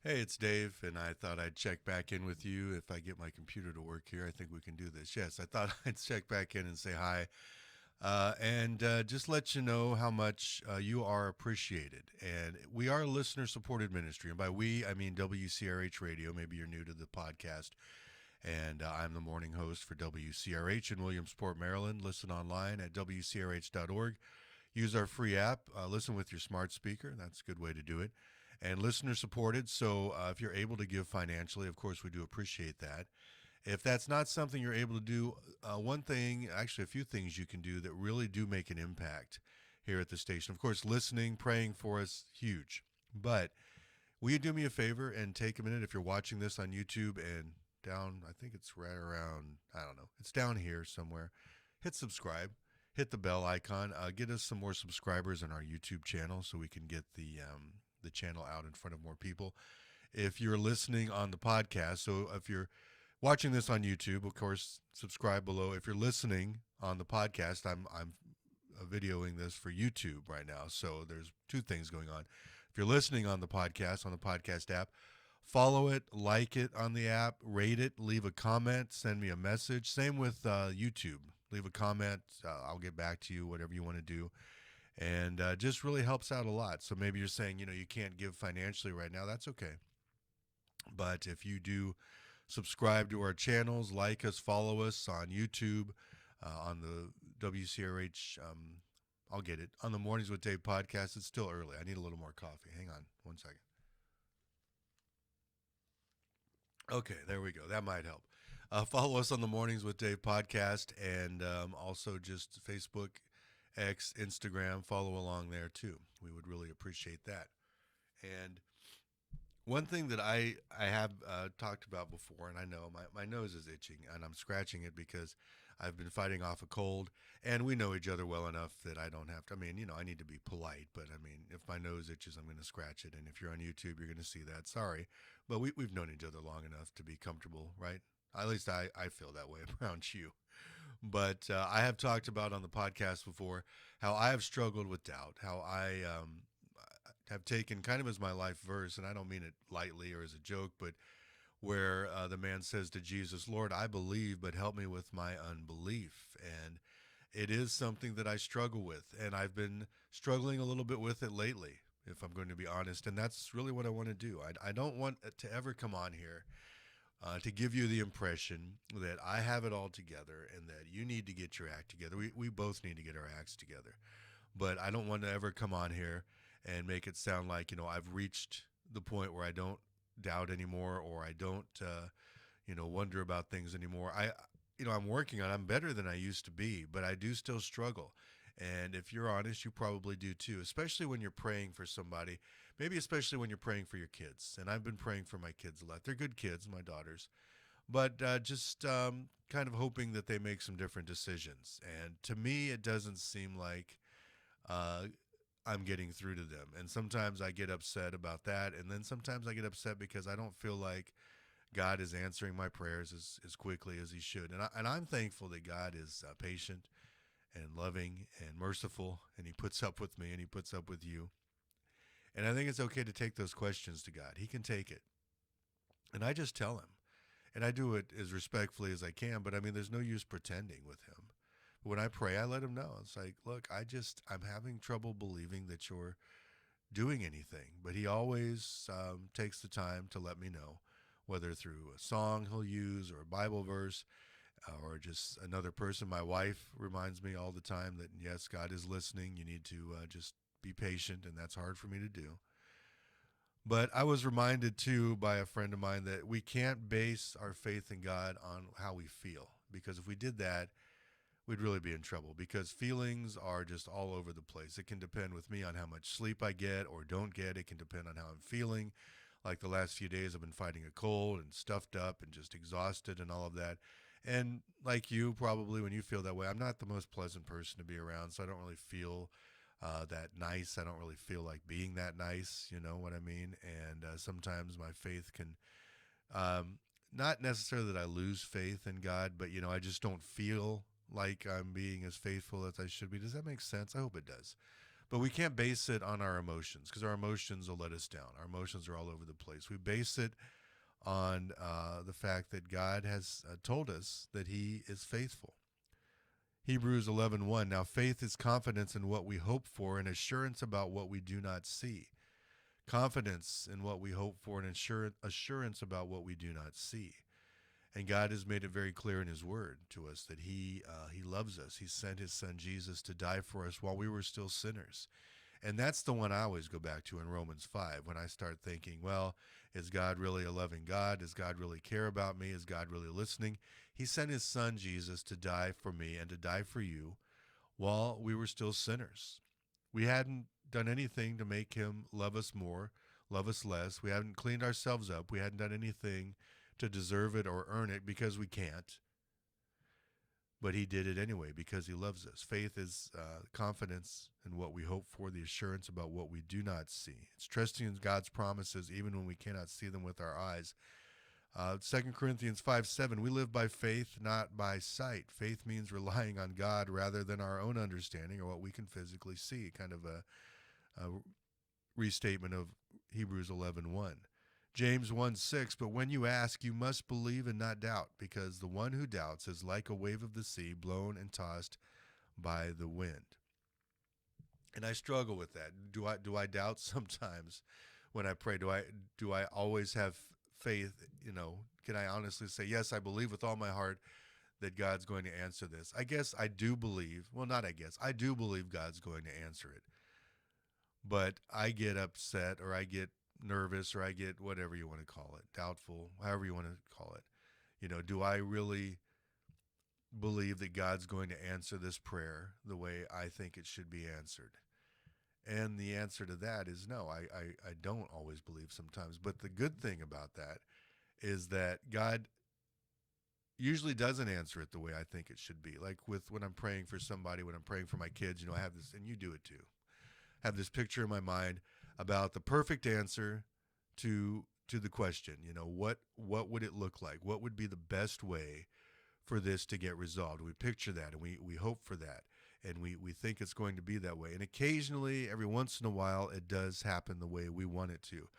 Hey, it's Dave, and I thought I'd check back in with you if I get my computer to work here. I think we can do this. Yes, I thought I'd check back in and say hi and just let you know how much you are appreciated. And we are a listener supported ministry. And by we, I mean WCRH Radio. Maybe you're new to the podcast. And I'm the morning host for WCRH in Williamsport, Maryland. Listen online at WCRH.org. Use our free app. Listen with your smart speaker. That's a good way to do it. And listener supported. So if you're able to give financially, of course, we do appreciate that. If that's not something you're able to do, one thing, actually, a few things you can do that really do make an impact here at the station. Of course, listening, praying for us, huge. But will you do me a favor and take a minute if you're watching this on YouTube and down, I think it's right around, I don't know, it's down here somewhere. Hit subscribe, hit the bell icon, get us some more subscribers on our YouTube channel so we can get the channel out in front of more people. If you're listening on the podcast, so if you're watching this on YouTube, of course, subscribe below. If you're listening on the podcast, I'm videoing this for YouTube right now. So there's two things going on. If you're listening on the podcast app, follow it, like it on the app, rate it, leave a comment, send me a message. Same with YouTube. Leave a comment. I'll get back to you, whatever you want to do. And just really helps out a lot. So maybe you're saying, you can't give financially right now. That's okay. But if you do subscribe to our channels, like us, follow us on YouTube, on the WCRH, I'll get it, on the Mornings with Dave podcast. It's still early. I need a little more coffee. Hang on one second. Okay, there we go. That might help. Follow us on the Mornings with Dave podcast and also just Facebook, X, Instagram. Follow along there too. We would really appreciate that. And one thing that I have talked about before, and I know my nose is itching, and I'm scratching it because I've been fighting off a cold, and we know each other well enough that I don't have to. I mean, I need to be polite, but I mean, if my nose itches, I'm going to scratch it, and if you're on YouTube, you're going to see that. Sorry, but we've known each other long enough to be comfortable, right? At least I feel that way around you. But I have talked about on the podcast before how I have struggled with doubt, how I have taken kind of as my life verse, and I don't mean it lightly or as a joke, but where the man says to Jesus, Lord, I believe, but help me with my unbelief. And it is something that I struggle with, and I've been struggling a little bit with it lately, if I'm going to be honest. And that's really what I want to do. I don't want to ever come on here to give you the impression that I have it all together and that you need to get your act together. We both need to get our acts together. But I don't want to ever come on here and make it sound like, I've reached the point where I don't doubt anymore or I don't, wonder about things anymore. I'm working on, I'm better than I used to be, but I do still struggle. And if you're honest, you probably do too, especially when you're praying for somebody, maybe especially when you're praying for your kids. And I've been praying for my kids a lot. They're good kids, my daughters, but just kind of hoping that they make some different decisions. And to me, it doesn't seem like uh, I'm getting through to them. And sometimes I get upset about that. And then sometimes I get upset because I don't feel like God is answering my prayers as quickly as he should. And I'm thankful that God is patient and loving and merciful, and he puts up with me and he puts up with you. And I think it's okay to take those questions to God. He can take it. And I just tell him. And I do it as respectfully as I can, but I mean, there's no use pretending with him. When I pray, I let him know. It's like, look, I'm having trouble believing that you're doing anything. But he always takes the time to let me know, whether through a song he'll use or a Bible verse or just another person. My wife reminds me all the time that, yes, God is listening. You need to just be patient, and that's hard for me to do. But I was reminded too by a friend of mine that we can't base our faith in God on how we feel, because if we did that, we'd really be in trouble, because feelings are just all over the place. It can depend with me on how much sleep I get or don't get. It can depend on how I'm feeling. Like the last few days, I've been fighting a cold and stuffed up and just exhausted and all of that. And like you, probably when you feel that way, I'm not the most pleasant person to be around, so I don't really feel that nice. I don't really feel like being that nice, you know what I mean? And sometimes my faith can, um, not necessarily that I lose faith in God, but, I just don't feel like I'm being as faithful as I should be. Does that make sense? I hope it does. But we can't base it on our emotions because our emotions will let us down. Our emotions are all over the place. We base it on the fact that God has told us that he is faithful. Hebrews 11:1. Now faith is confidence in what we hope for and assurance about what we do not see. Confidence in what we hope for and assurance about what we do not see. And God has made it very clear in his word to us that he loves us. He sent his son Jesus to die for us while we were still sinners. And that's the one I always go back to in Romans 5 when I start thinking, well, is God really a loving God? Does God really care about me? Is God really listening? He sent his son Jesus to die for me and to die for you while we were still sinners. We hadn't done anything to make him love us more, love us less. We hadn't cleaned ourselves up. We hadn't done anything to deserve it or earn it because we can't. But he did it anyway because he loves us. Faith is confidence in what we hope for, the assurance about what we do not see. It's trusting in God's promises even when we cannot see them with our eyes. 2 Corinthians 5:7, we live by faith, not by sight. Faith means relying on God rather than our own understanding or what we can physically see, kind of a restatement of Hebrews 11:1. James 1:6, but when you ask, you must believe and not doubt, because the one who doubts is like a wave of the sea blown and tossed by the wind. And I struggle with that. Do I doubt sometimes when I pray? Do I always have faith? Can I honestly say, yes, I believe with all my heart that God's going to answer this? I guess I do believe. Well, not I guess. I do believe God's going to answer it. But I get upset or I get nervous or I get whatever you want to call it, doubtful, however you want to call it. Do I really believe that God's going to answer this prayer the way I think it should be answered? And the answer to that is no, I don't always believe sometimes. But the good thing about that is that God usually doesn't answer it the way I think it should be. Like when I'm praying for somebody, when I'm praying for my kids, I have this, and you do it too, have this picture in my mind about the perfect answer to the question. What would it look like? What would be the best way for this to get resolved? We picture that and we hope for that. And we think it's going to be that way. And occasionally, every once in a while, it does happen the way we want it to.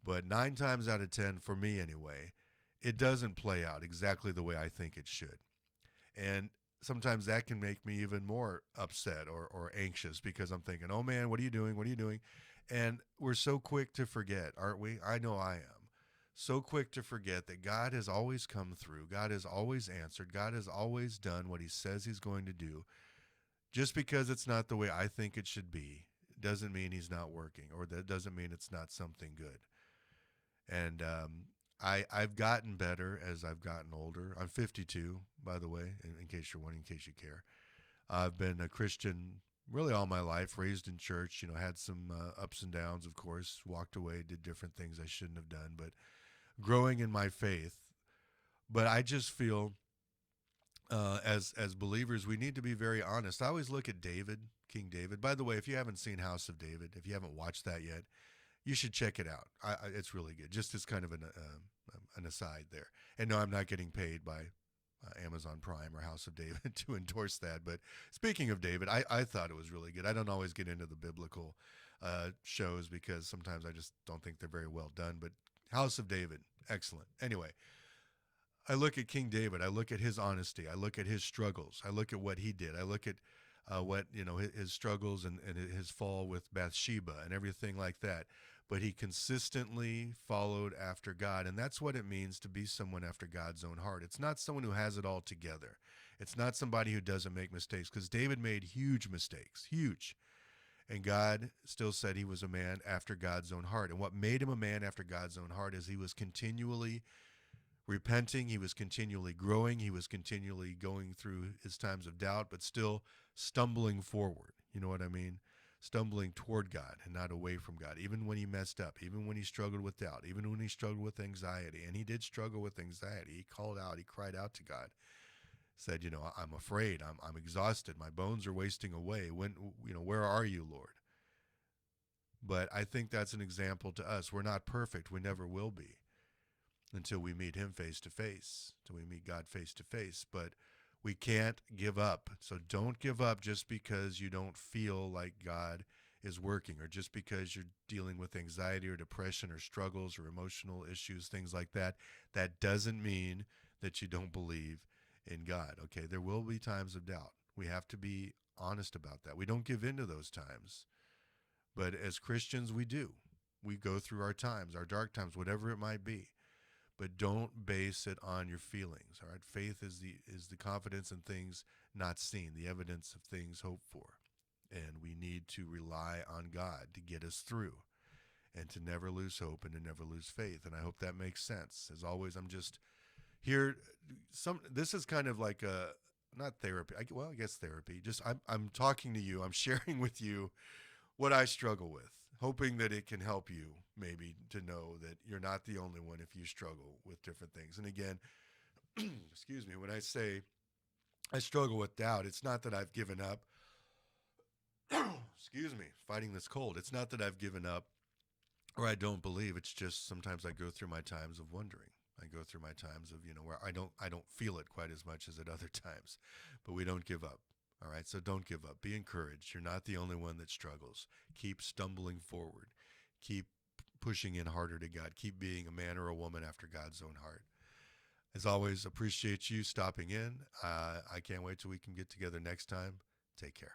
But 9 times out of 10, for me anyway, it doesn't play out exactly the way I think it should. And sometimes that can make me even more upset or anxious because I'm thinking, oh man, what are you doing? What are you doing? And we're so quick to forget, aren't we? I know I am. So quick to forget that God has always come through. God has always answered. God has always done what he says he's going to do. Just because it's not the way I think it should be doesn't mean he's not working, or that doesn't mean it's not something good. And I've gotten better as I've gotten older. I'm 52, by the way, in case you're wondering, in case you care. I've been a Christian really all my life, raised in church, had some ups and downs, of course, walked away, did different things I shouldn't have done, but growing in my faith. But I just feel as believers, we need to be very honest. I always look at David, King David. By the way, if you haven't seen House of David, if you haven't watched that yet, you should check it out. It's really good. Just as kind of an aside there. And no, I'm not getting paid by Amazon Prime or House of David to endorse that. But speaking of David, I thought it was really good. I don't always get into the biblical shows because sometimes I just don't think they're very well done. But House of David, excellent. Anyway, I look at King David. I look at his honesty. I look at his struggles. I look at what he did. I look at what his struggles and his fall with Bathsheba and everything like that. But he consistently followed after God. And that's what it means to be someone after God's own heart. It's not someone who has it all together. It's not somebody who doesn't make mistakes, because David made huge mistakes, huge. And God still said he was a man after God's own heart. And what made him a man after God's own heart is he was continually repenting. He was continually growing. He was continually going through his times of doubt, but still stumbling forward. You know what I mean? Stumbling toward God and not away from God, even when he messed up, even when he struggled with doubt, even when he struggled with anxiety. And he did struggle with anxiety. He called out, he cried out to God, said, I'm afraid, I'm exhausted, my bones are wasting away. Where are you, Lord? But I think that's an example to us. We're not perfect. We never will be until we meet him face to face, until we meet God face to face. But we can't give up. So don't give up just because you don't feel like God is working, or just because you're dealing with anxiety or depression or struggles or emotional issues, things like that, that doesn't mean that you don't believe in God. Okay, there will be times of doubt. We have to be honest about that. We don't give in to those times. But as Christians, we do. We go through our times, our dark times, whatever it might be. But don't base it on your feelings. All right, faith is the confidence in things not seen, the evidence of things hoped for, and we need to rely on God to get us through, and to never lose hope and to never lose faith. And I hope that makes sense. As always, I'm just here. This is kind of like a not therapy. I guess therapy. Just I'm talking to you. I'm sharing with you what I struggle with, hoping that it can help you maybe to know that you're not the only one if you struggle with different things. And again, excuse me, when I say I struggle with doubt, it's not that I've given up. Excuse me, fighting this cold. It's not that I've given up or I don't believe. It's just sometimes I go through my times of wondering. I go through my times of, where I don't feel it quite as much as at other times. But we don't give up. All right, so don't give up. Be encouraged. You're not the only one that struggles. Keep stumbling forward. Keep pushing in harder to God. Keep being a man or a woman after God's own heart. As always, appreciate you stopping in. I can't wait till we can get together next time. Take care.